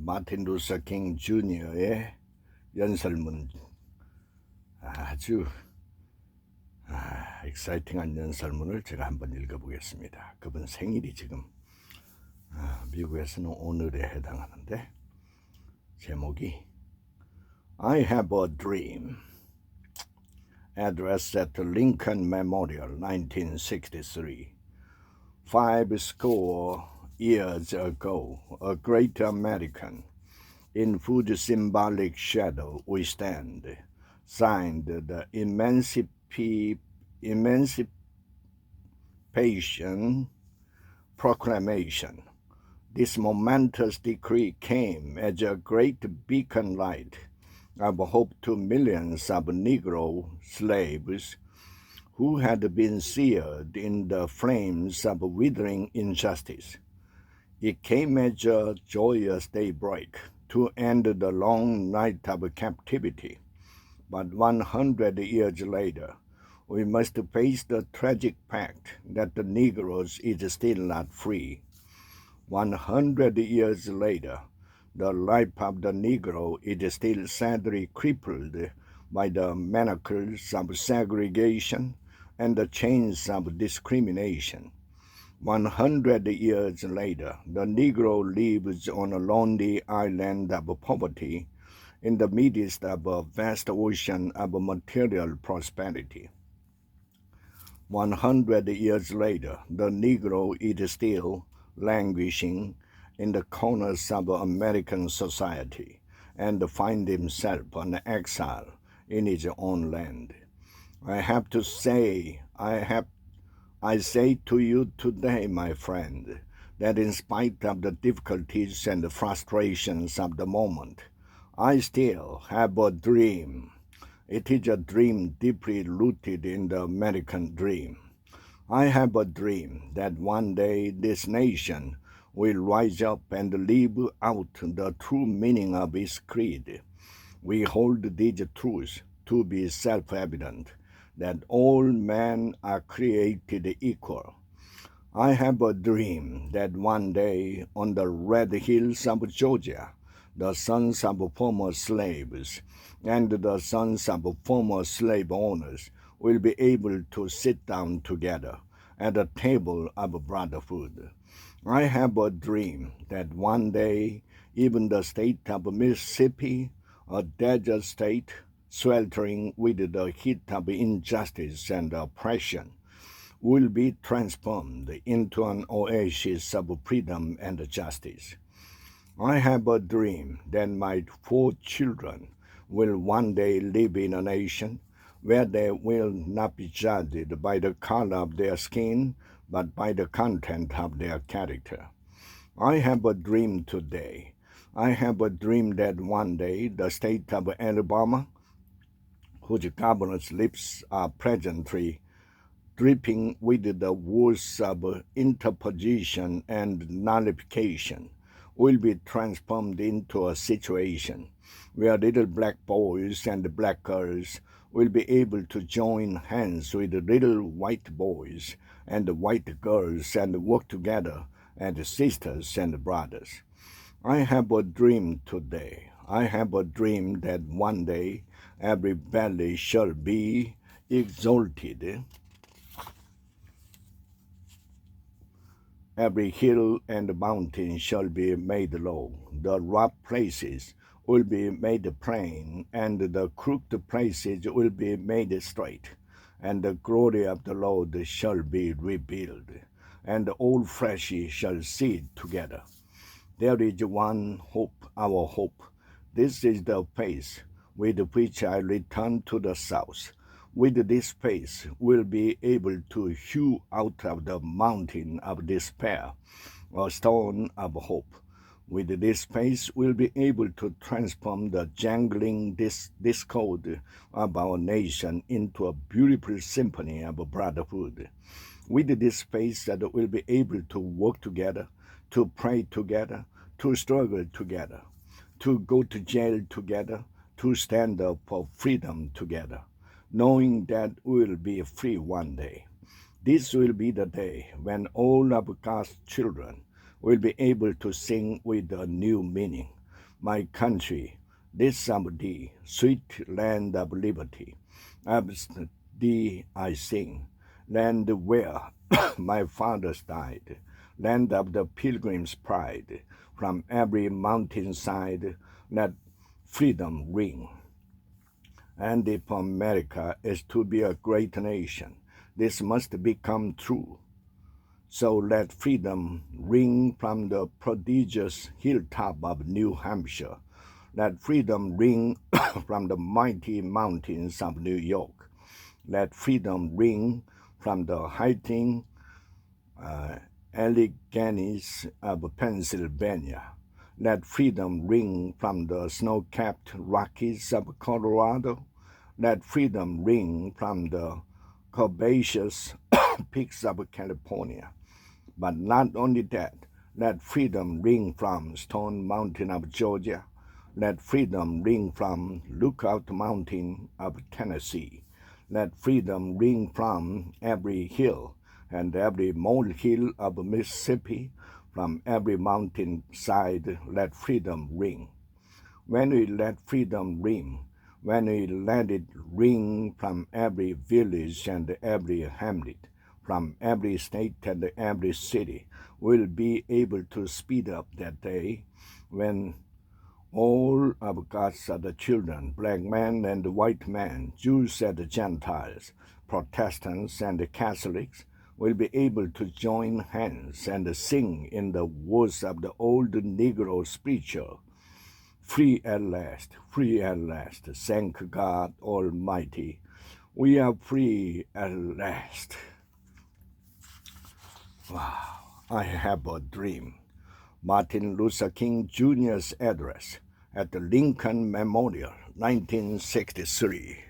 마틴 루서 킹 주니어의 연설문 아주 익사이팅한 연설문을 제가 한번 읽어보겠습니다. 그분 생일이 지금 미국에서는 오늘에 해당하는데 제목이 I have a dream address at the Lincoln Memorial 1963 5 score years ago a great American in whose symbolic shadow we stand signed the Emancipation Proclamation. This momentous decree came as a great beacon light of hope to millions of Negro slaves who had been seared in the flames of withering injustice. It came as a joyous daybreak to end the long night of captivity. But 100 years later, we must face the tragic fact that the Negroes is still not free. 100 years later, the life of the Negro is still sadly crippled by the manacles of segregation and the chains of discrimination. 100 years later, the Negro lives on a lonely island of poverty in the midst of a vast ocean of material prosperity. 100 years later, the Negro is still languishing in the corners of American society and finds himself an exile in his own land. I say to you today, my friend, that in spite of the difficulties and the frustrations of the moment, I still have a dream. It is a dream deeply rooted in the American dream. I have a dream that one day this nation will rise up and live out the true meaning of its creed. We hold these truths to be self-evident, that all men are created equal. I have a dream that one day on the red hills of Georgia, the sons of former slaves and the sons of former slave owners will be able to sit down together at a table of brotherhood. I have a dream that one day even the state of Mississippi, a desert state sweltering with the heat of injustice and oppression, will be transformed into an oasis of freedom and justice. I have a dream that my 4 children will one day live in a nation where they will not be judged by the color of their skin, but by the content of their character. I have a dream today. I have a dream that one day the state of Alabama, whose governor's lips are presently dripping with the words of interposition and nullification, will be transformed into a situation where little black boys and black girls will be able to join hands with little white boys and white girls and work together as sisters and brothers. I have a dream today. I have a dream that one day every valley shall be exalted, every hill and mountain shall be made low. The rough places will be made plain, and the crooked places will be made straight. And the glory of the Lord shall be revealed, and all flesh shall see it together. There is one hope, our hope. This is the faith with which I return to the south. With this faith, we'll be able to hew out of the mountain of despair a stone of hope. With this faith, we'll be able to transform the jangling discord of our nation into a beautiful symphony of brotherhood. With this faith, that we'll be able to work together, to pray together, to struggle together, to go to jail together, to stand up for freedom together, knowing that we'll be free one day. This will be the day when all of God's children will be able to sing with a new meaning. My country, this of thee, sweet land of liberty, of thee I sing, land where my fathers died, land of the pilgrim's pride, from every mountainside let freedom ring. And if America is to be a great nation, this must become true. So let freedom ring from the prodigious hilltop of New Hampshire. Let freedom ring from the mighty mountains of New York. Let freedom ring from the heightened Alleghenies of Pennsylvania. Let freedom ring from the snow-capped Rockies of Colorado. Let freedom ring from the curvaceous peaks of California. But not only that, let freedom ring from Stone Mountain of Georgia. Let freedom ring from Lookout Mountain of Tennessee. Let freedom ring from every hill and every molehill of Mississippi. From every mountain side, let freedom ring. When we let freedom ring, when we let it ring from every village and every hamlet, from every state and every city, we'll be able to speed up that day when all of God's other children, black men and white men, Jews and Gentiles, Protestants and Catholics, will be able to join hands and sing in the words of the old Negro spiritual, free at last, thank God Almighty. We are free at last. Wow, I have a dream. Martin Luther King Jr.'s address at the Lincoln Memorial, 1963.